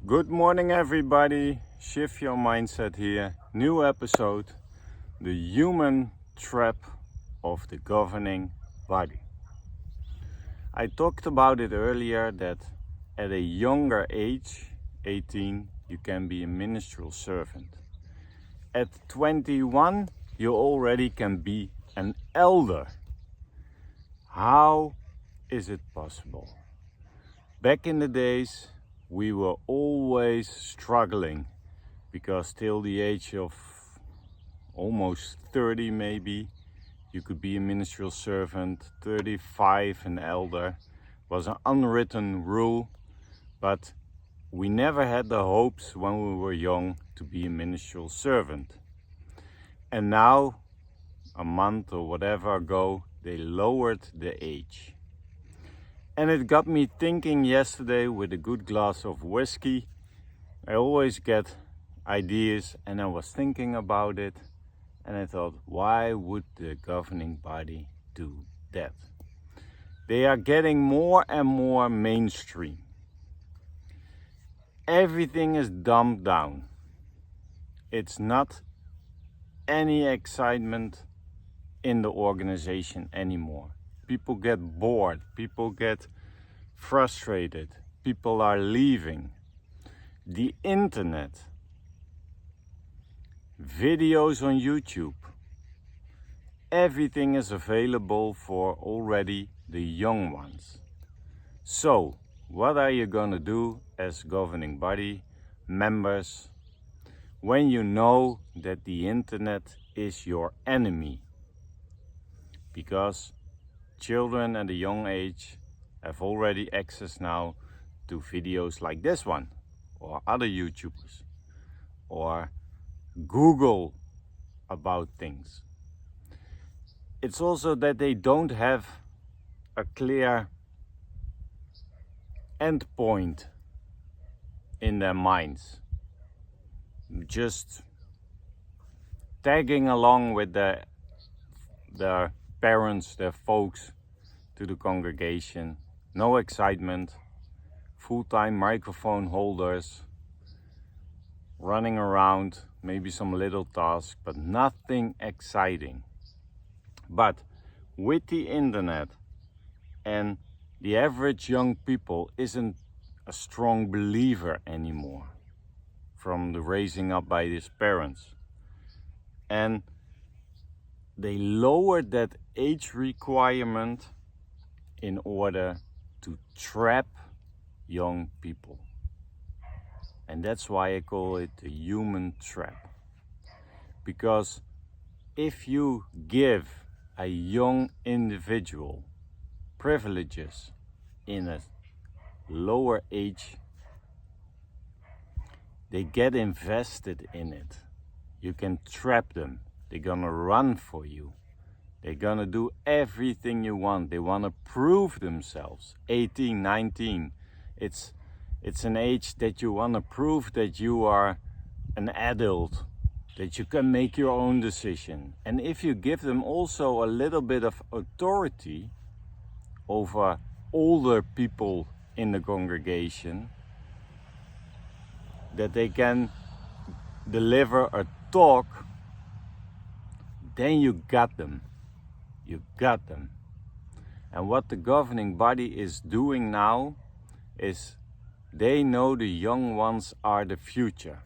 Good morning, everybody. Shift your mindset here. New episode: the human trap of the governing body. I talked about it earlier that at a younger age, 18, you can be a ministerial servant. At 21, you already can be an elder. How is it possible? Back in the days, we were always struggling because till the age of almost 30 maybe, you could be a ministerial servant. 35 an elder was an unwritten rule, but we never had the hopes when we were young to be a ministerial servant. And now, a month or whatever ago, they lowered the age. And it got me thinking yesterday with a good glass of whiskey. I always get ideas, and I was thinking about it, and I thought, why would the governing body do that? They are getting more and more mainstream. Everything is dumbed down. It's not any excitement in the organization anymore. People get bored, people get frustrated, people are leaving. The internet, videos on YouTube, everything is available for already the young ones. So, what are you gonna do as governing body members when you know that the internet is your enemy? Because children at a young age have already access now to videos like this one, or other YouTubers, or Google about things. It's also that they don't have a clear end point in their minds, just tagging along with their parents, their folks to the congregation. No excitement, full-time microphone holders, running around, maybe some little tasks, but nothing exciting. But with the internet, and the average young people isn't a strong believer anymore from the raising up by his parents. And they lowered that age requirement in order to trap young people. And that's why I call it the human trap. Because if you give a young individual privileges in a lower age, they get invested in it. You can trap them. They're gonna run for you. They're gonna do everything you want. They wanna prove themselves. 18, 19. It's an age that you wanna prove that you are an adult, that you can make your own decision. And if you give them also a little bit of authority over older people in the congregation, that they can deliver a talk, then you got them. You got them. And what the governing body is doing now is they know the young ones are the future.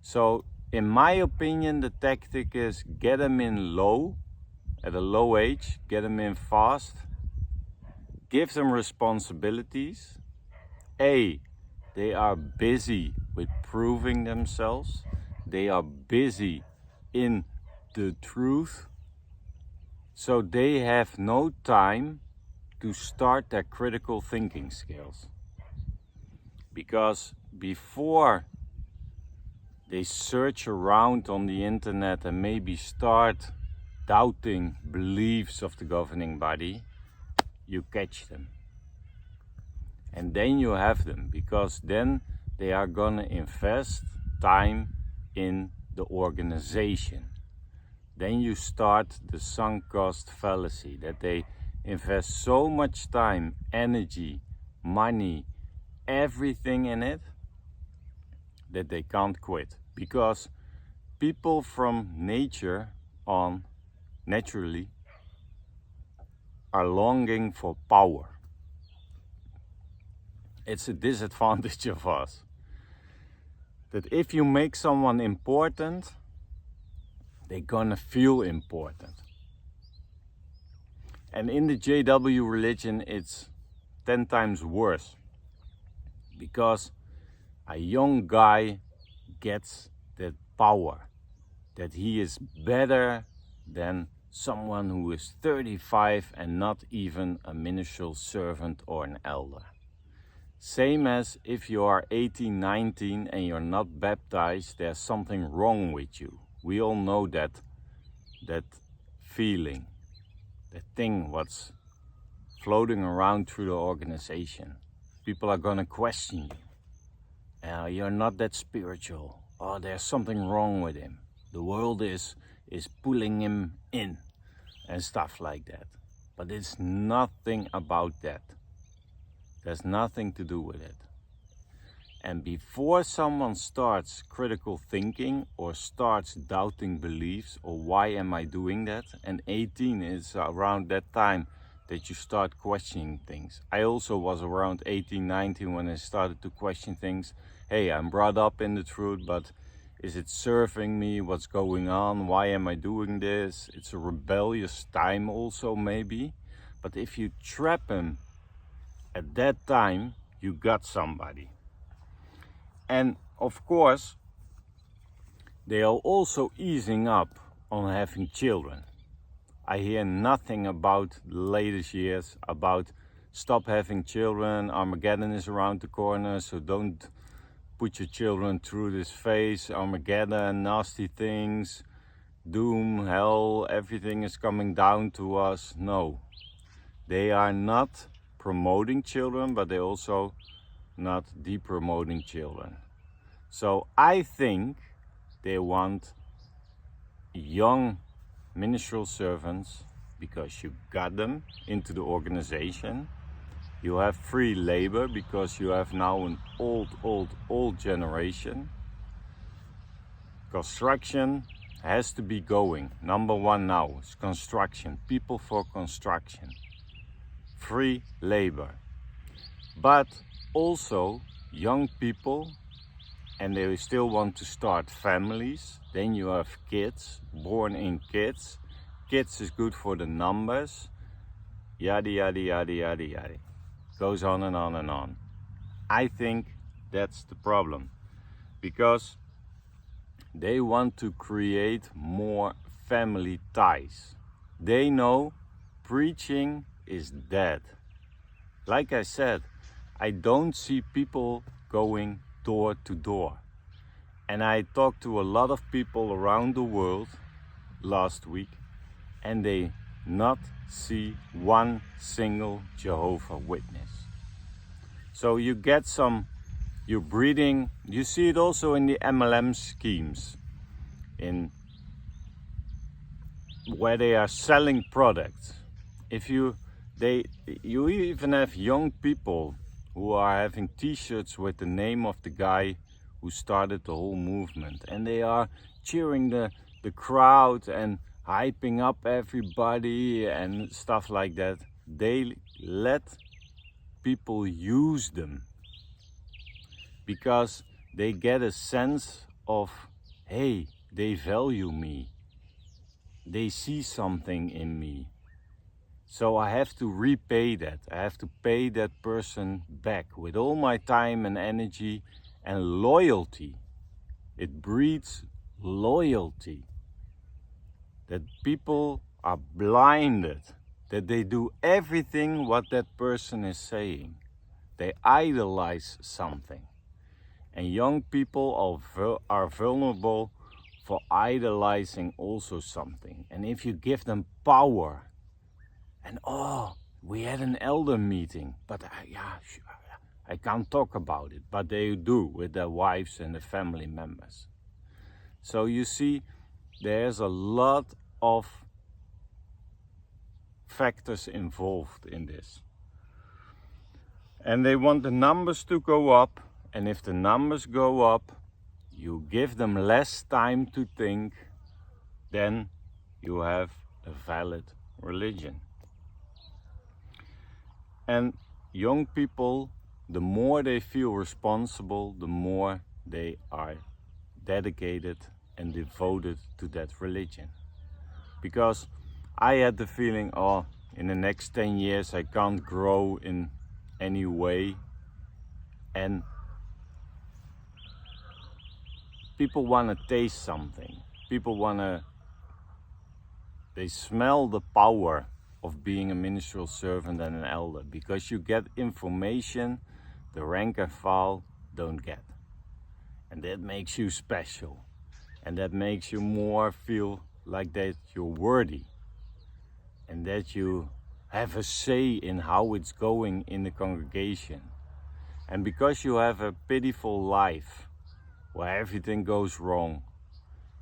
So in my opinion, the tactic is get them in low, at a low age, get them in fast, give them responsibilities. They are busy with proving themselves. They are busy in the truth. So they have no time to start their critical thinking skills. Because before they search around on the internet and maybe start doubting beliefs of the governing body, you catch them. And then you have them, because then they are gonna invest time in the organization. Then you start the sunk cost fallacy, that they invest so much time, energy, money, everything in it, that they can't quit, because people from nature on naturally are longing for power. It's a disadvantage of us that if you make someone important, they're gonna feel important. And in the JW religion, it's 10 times worse, because a young guy gets that power, that he is better than someone who is 35 and not even a ministerial servant or an elder. Same as if you are 18, 19 and you're not baptized, there's something wrong with you. We all know that feeling, that thing what's floating around through the organization. People are gonna question you. You're not that spiritual. Oh, there's something wrong with him. The world is pulling him in and stuff like that. But it's nothing about that. There's nothing to do with it. And before someone starts critical thinking or starts doubting beliefs, or why am I doing that? And 18 is around that time that you start questioning things. I also was around 18, 19 when I started to question things. Hey, I'm brought up in the truth, but is it serving me? What's going on? Why am I doing this? It's a rebellious time also maybe. But if you trap him at that time, you got somebody. And of course, they are also easing up on having children. I hear nothing about the latest years about stop having children, Armageddon is around the corner, so don't put your children through this phase, Armageddon, nasty things, doom, hell, everything is coming down to us. No, they are not promoting children, but they're also not de-promoting children. So I think they want young ministerial servants because you got them into the organization. You have free labor because you have now an old generation. Construction has to be going. Number one now is construction, people for construction. Free labor. But also young people, and they still want to start families. Then you have kids, born in kids. Kids is good for the numbers. Yada, yada, yada, yada, yada. Goes on and on and on. I think that's the problem. Because they want to create more family ties. They know preaching is dead. Like I said, I don't see people going door to door. And I talked to a lot of people around the world last week, and they not see one single Jehovah Witness. So you get you're breeding, you see it also in the MLM schemes, where they are selling products. You even have young people who are having t-shirts with the name of the guy who started the whole movement, and they are cheering the crowd and hyping up everybody and stuff like that. They let people use them because they get a sense of, hey, they value me, they see something in me. So I have to repay that. I have to pay that person back with all my time and energy and loyalty. It breeds loyalty. That people are blinded, that they do everything what that person is saying. They idolize something. And young people are vulnerable for idolizing also something. And if you give them power, and we had an elder meeting, but I can't talk about it, but they do with their wives and the family members. So you see, there's a lot of factors involved in this. And they want the numbers to go up, and if the numbers go up, you give them less time to think, then you have a valid religion. And young people, the more they feel responsible, the more they are dedicated and devoted to that religion. Because I had the feeling, oh, in the next 10 years I can't grow in any way, and people want to taste something. They smell the power of being a ministerial servant and an elder, because you get information the rank and file don't get. And that makes you special. And that makes you more feel like that you're worthy. And that you have a say in how it's going in the congregation. And because you have a pitiful life where everything goes wrong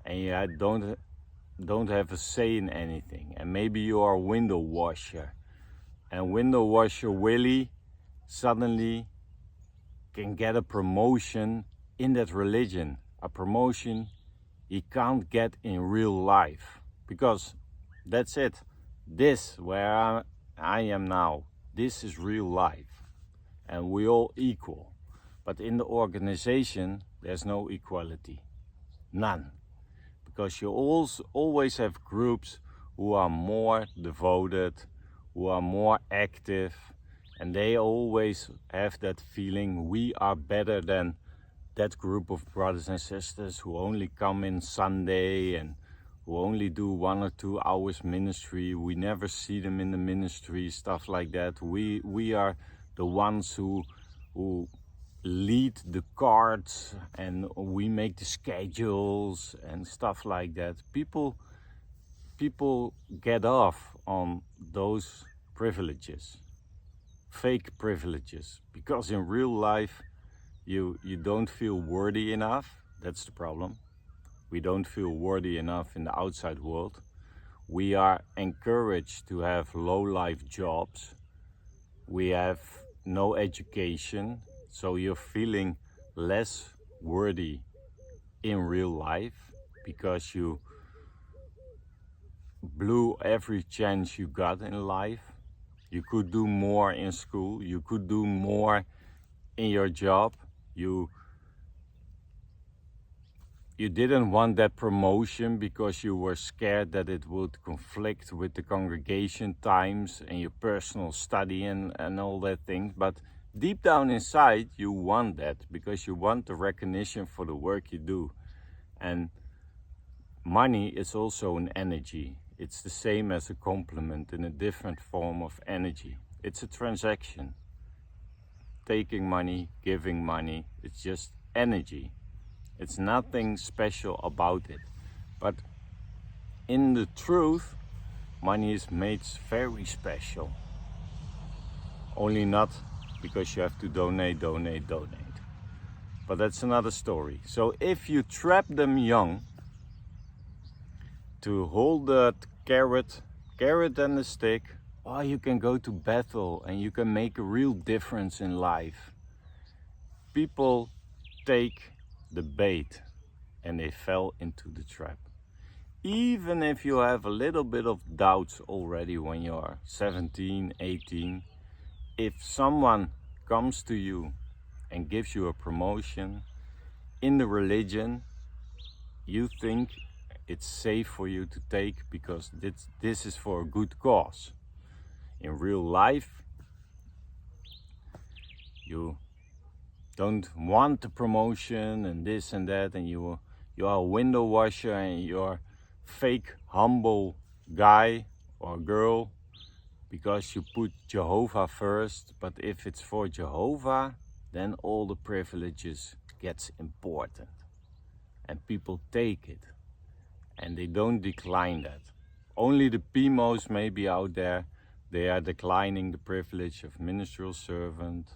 and you don't have a say in anything, and maybe you are a window washer, and window washer Willie suddenly can get a promotion in that religion, a promotion he can't get in real life, because that's it. This, where I am now, this is real life, and we all equal. But in the organization, there's no equality, none. Because you always have groups who are more devoted, who are more active, and they always have that feeling we are better than that group of brothers and sisters who only come in Sunday and who only do 1 or 2 hours ministry. We never see them in the ministry, stuff like that. We are the ones who lead the cards, and we make the schedules and stuff like that. People get off on those privileges, fake privileges, because in real life you don't feel worthy enough. That's the problem. We don't feel worthy enough in the outside world. We are encouraged to have low-life jobs. We have no education, so you're feeling less worthy in real life because you blew every chance you got in life. You could do more in school. You could do more in your job. You didn't want that promotion because you were scared that it would conflict with the congregation times and your personal study and all that things. But deep down inside, you want that because you want the recognition for the work you do. And money is also an energy. It's the same as a compliment in a different form of energy. It's a transaction. Taking money, giving money, it's just energy. It's nothing special about it. But in the truth, money is made very special. Only not because you have to donate. But that's another story. So if you trap them young to hold that carrot and the stick, oh, you can go to Bethel and you can make a real difference in life. People take the bait and they fell into the trap. Even if you have a little bit of doubts already when you are 17, 18, if someone comes to you and gives you a promotion in the religion, you think it's safe for you to take because this is for a good cause. In real life, you don't want the promotion and this and that, and you are a window washer and you're fake humble guy or girl because you put Jehovah first. But if it's for Jehovah, then all the privileges gets important and people take it and they don't decline that. Only the PMOs may be out there, they are declining the privilege of ministerial servant,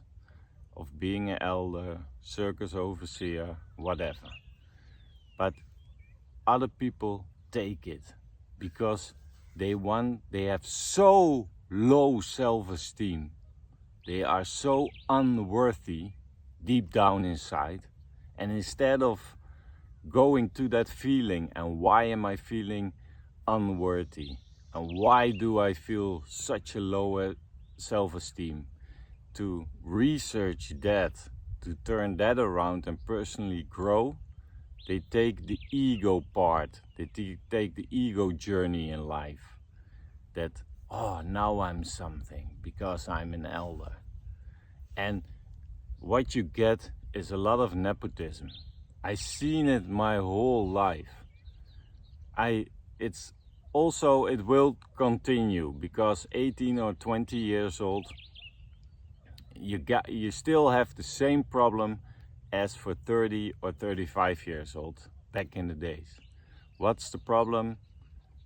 of being an elder, circus overseer, whatever. But other people take it because they have so low self-esteem. They are so unworthy deep down inside. And instead of going to that feeling, and why am I feeling unworthy, and why do I feel such a low self-esteem, to research that, to turn that around and personally grow. They take the ego part, they take the ego journey in life, that, oh, now I'm something because I'm an elder. And what you get is a lot of nepotism. I've seen it my whole life. It's also, it will continue, because 18 or 20 years old, you still have the same problem as for 30 or 35 years old back in the days. What's the problem?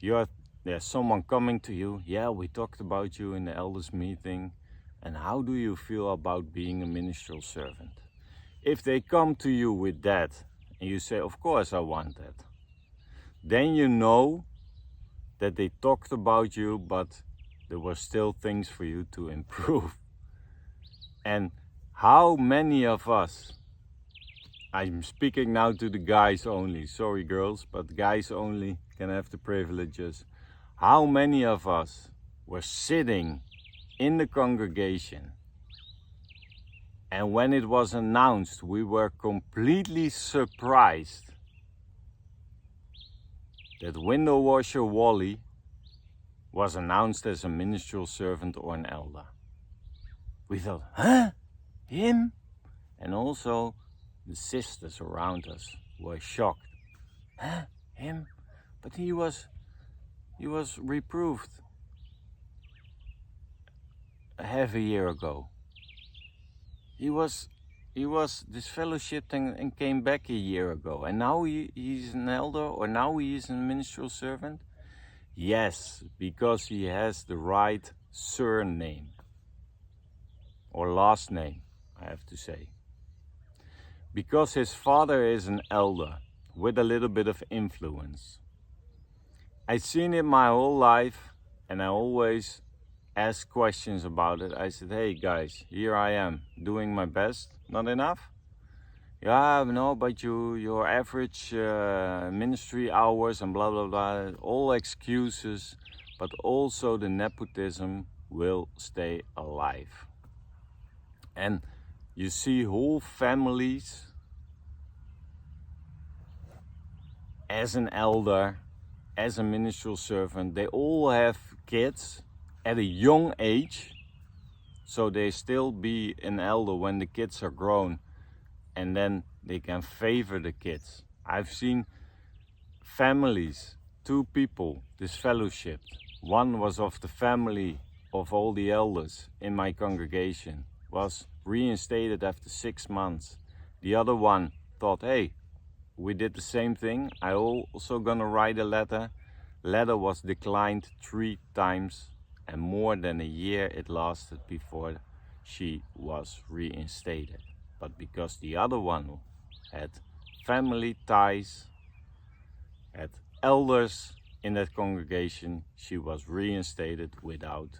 There's someone coming to you, yeah, we talked about you in the elders meeting, and how do you feel about being a ministerial servant? If they come to you with that, and you say, of course I want that, then you know that they talked about you, but there were still things for you to improve. And how many of us, I'm speaking now to the guys only, sorry girls, but guys only can have the privileges. How many of us were sitting in the congregation, and when it was announced, we were completely surprised that window washer Wally was announced as a ministerial servant or an elder. We thought, huh? Him? And also the sisters around us were shocked. Huh? Him? But he was reproved half a year ago. He was disfellowshipped and came back a year ago, and now he's an elder, or now he is a ministerial servant? Yes, because he has the right surname, or last name, I have to say. Because his father is an elder with a little bit of influence. I've seen it my whole life, and I always ask questions about it. I said, hey guys, here I am doing my best. Not enough? Yeah, no, but your average ministry hours and blah blah blah, all excuses, but also the nepotism will stay alive. And you see whole families, as an elder, as a ministerial servant, they all have kids at a young age, so they still be an elder when the kids are grown, and then they can favor the kids. I've seen families, 2 people disfellowshipped. One was of the family of all the elders in my congregation, was reinstated after 6 months. The other one thought, hey, we did the same thing, I also gonna write a letter. Letter was declined 3 times, and more than a year it lasted before she was reinstated. But because the other one had family ties, had elders in that congregation, she was reinstated within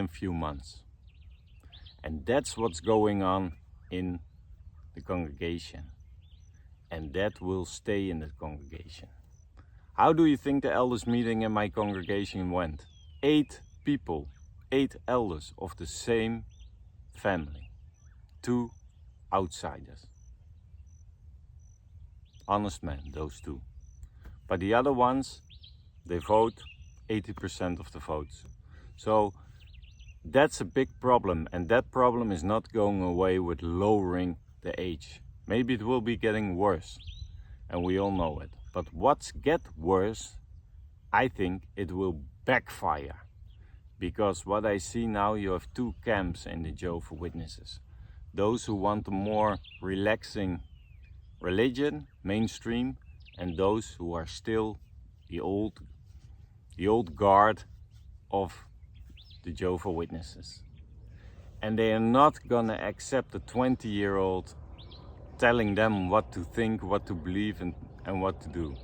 a few months. And that's what's going on in the congregation. And that will stay in the congregation. How do you think the elders meeting in my congregation went? 8 people, 8 elders of the same family, 2 outsiders. Honest men, those 2. But the other ones, they vote 80% of the votes. So that's a big problem, and that problem is not going away with lowering the age. Maybe it will be getting worse, and we all know it. But what's get worse, I think it will backfire. Because what I see now, you have 2 camps in the Jehovah's Witnesses. Those who want a more relaxing religion, mainstream, and those who are still the old guard of the Jehovah's Witnesses. And they are not gonna accept a 20-year-old telling them what to think, what to believe, and what to do.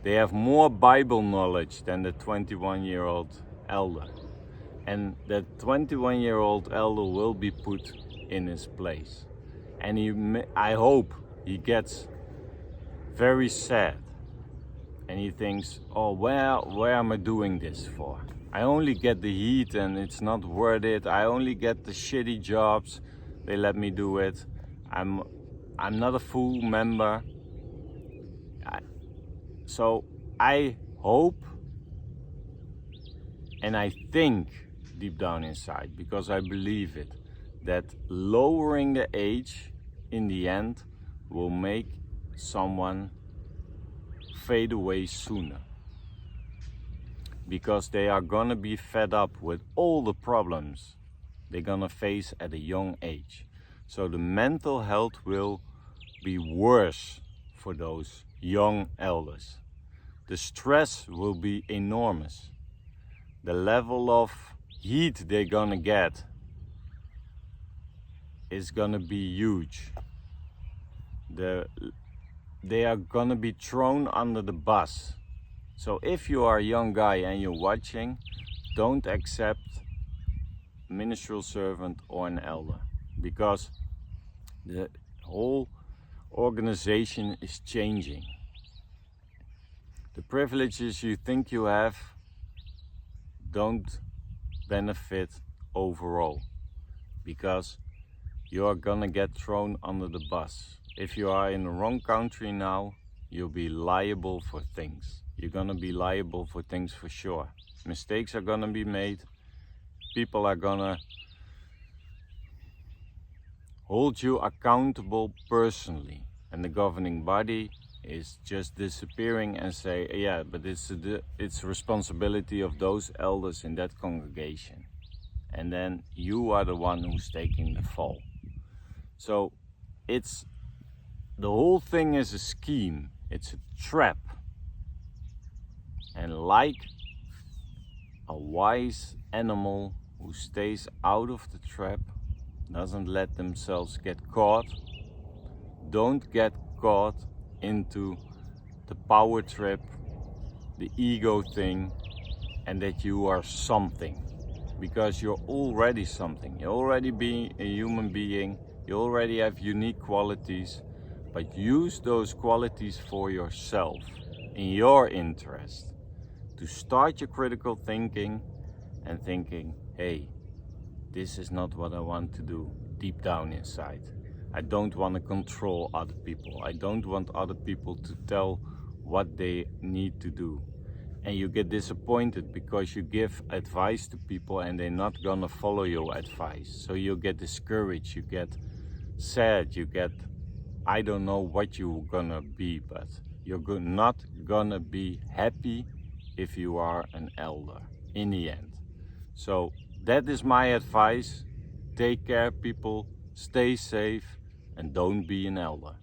They have more Bible knowledge than the 21-year-old elder. And that 21-year-old elder will be put in his place. And I hope he gets very sad. And he thinks, oh, where am I doing this for? I only get the heat and it's not worth it. I only get the shitty jobs. They let me do it. I'm not a full member. So I hope and I think deep down inside, because I believe it, that lowering the age in the end will make someone fade away sooner, because they are gonna be fed up with all the problems they're gonna face at a young age. So the mental health will be worse for those young elders. The stress will be enormous. The level of heat they're gonna get is gonna be huge. They are gonna be thrown under the bus. So if you are a young guy and you're watching, don't accept a ministerial servant or an elder, because the whole organization is changing. The privileges you think you have don't benefit overall, because you are gonna get thrown under the bus. If you are in the wrong country now, you'll be liable for things. You're gonna be liable for things for sure. Mistakes are gonna be made. People are gonna hold you accountable personally, and the governing body is just disappearing and say, yeah, but it's the responsibility of those elders in that congregation. And then you are the one who's taking the fall. So the whole thing is a scheme. It's a trap. And like a wise animal who stays out of the trap, doesn't let themselves get caught, don't get caught into the power trip, the ego thing, and that you are something, because you're already something. You're already being a human being. You already have unique qualities, but use those qualities for yourself, in your interest, to start your critical thinking and thinking, hey, this is not what I want to do deep down inside. I don't want to control other people. I don't want other people to tell what they need to do. And you get disappointed because you give advice to people and they're not gonna follow your advice. So you get discouraged, you get sad, you get, I don't know what you're gonna be, but you're not gonna be happy if you are an elder in the end. So that is my advice. Take care, people, stay safe, and don't be an elder.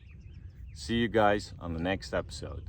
See you guys on the next episode.